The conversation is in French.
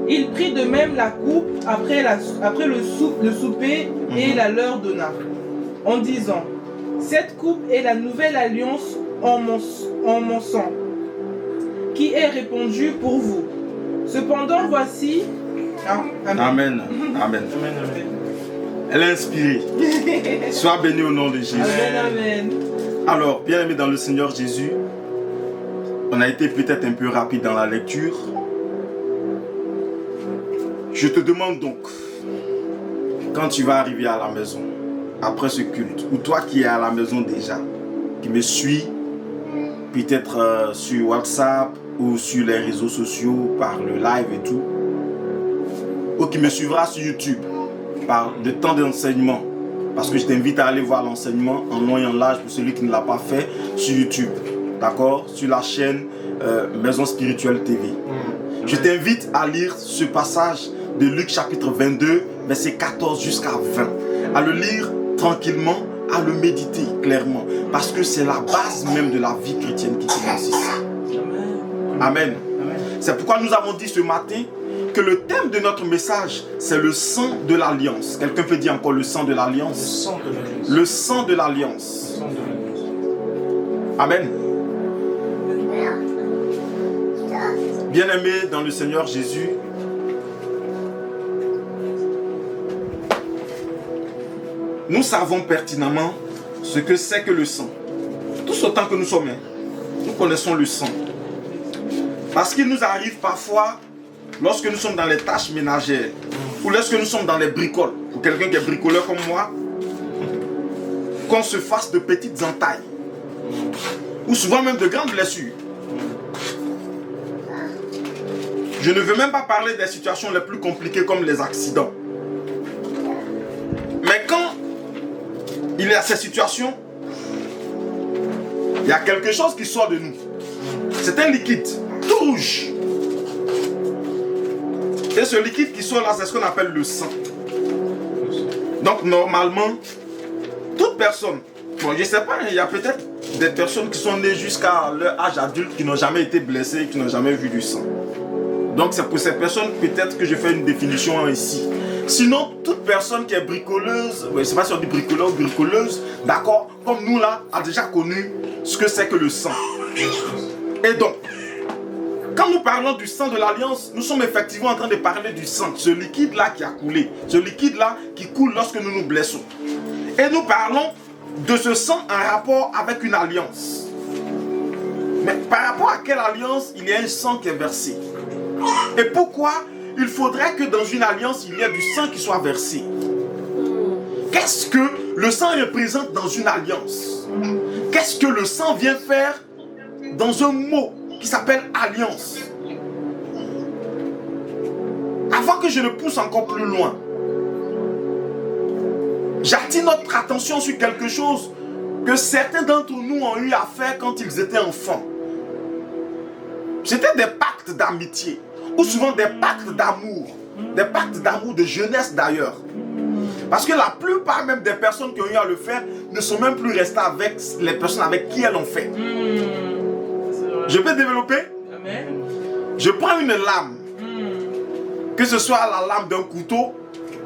Il prit de même la coupe après le souper et la leur donna, en disant, cette coupe est la nouvelle alliance en mon sang, qui est répandue pour vous. Cependant, voici... Amen. Amen. Elle est inspirée. Sois béni au nom de Jésus. Amen. Alors, bien-aimés dans le Seigneur Jésus, on a été peut-être un peu rapide dans la lecture. Je te demande donc, quand tu vas arriver à la maison, après ce culte, ou toi qui es à la maison déjà, qui me suis, peut-être sur WhatsApp ou sur les réseaux sociaux, par le live et tout, ou qui me suivra sur YouTube, par le temps d'enseignement, parce que je t'invite à aller voir l'enseignement en long et en large pour celui qui ne l'a pas fait sur YouTube, d'accord, sur la chaîne Maison Spirituelle TV. Je t'invite à lire ce passage de Luc chapitre 22, verset 14 jusqu'à 20, à le lire tranquillement, à le méditer clairement, parce que c'est la base même de la vie chrétienne qui commence ici. Amen. C'est pourquoi nous avons dit ce matin que le thème de notre message, c'est le sang de l'alliance. Quelqu'un peut dire encore le sang de l'alliance? Le sang de l'alliance. Amen. Bien-aimés dans le Seigneur Jésus, nous savons pertinemment ce que c'est que le sang. Tous autant que nous sommes, nous connaissons le sang. Parce qu'il nous arrive parfois, lorsque nous sommes dans les tâches ménagères, ou lorsque nous sommes dans les bricoles, pour quelqu'un qui est bricoleur comme moi, qu'on se fasse de petites entailles, ou souvent même de grandes blessures. Je ne veux même pas parler des situations les plus compliquées comme les accidents. Mais quand il y a ces situations, il y a quelque chose qui sort de nous. C'est un liquide, tout rouge. Et ce liquide qui sort là, c'est ce qu'on appelle le sang. Donc normalement, toute personne, bon je ne sais pas, il y a peut-être des personnes qui sont nées jusqu'à leur âge adulte qui n'ont jamais été blessées, qui n'ont jamais vu du sang. Donc c'est pour ces personnes peut-être que je fais une définition ici. Sinon, toute personne qui est bricoleuse, je ne sais pas si on dit bricoleur ou bricoleuse, d'accord, comme nous là, a déjà connu ce que c'est que le sang. Et donc, quand nous parlons du sang de l'alliance, nous sommes effectivement en train de parler du sang, ce liquide-là qui a coulé, ce liquide-là qui coule lorsque nous nous blessons. Et nous parlons de ce sang en rapport avec une alliance. Mais par rapport à quelle alliance il y a un sang qui est versé? Et pourquoi il faudrait que dans une alliance, il y ait du sang qui soit versé? Qu'est-ce que le sang représente dans une alliance? Qu'est-ce que le sang vient faire dans un mot qui s'appelle alliance? Avant que je ne pousse encore plus loin, j'attire notre attention sur quelque chose que certains d'entre nous ont eu à faire quand ils étaient enfants. C'était des pactes d'amitié, ou souvent des pactes d'amour de jeunesse d'ailleurs. Parce que la plupart même des personnes qui ont eu à le faire ne sont même plus restées avec les personnes avec qui elles l'ont fait. Je peux développer? Amen. Je prends une lame, que ce soit la lame d'un couteau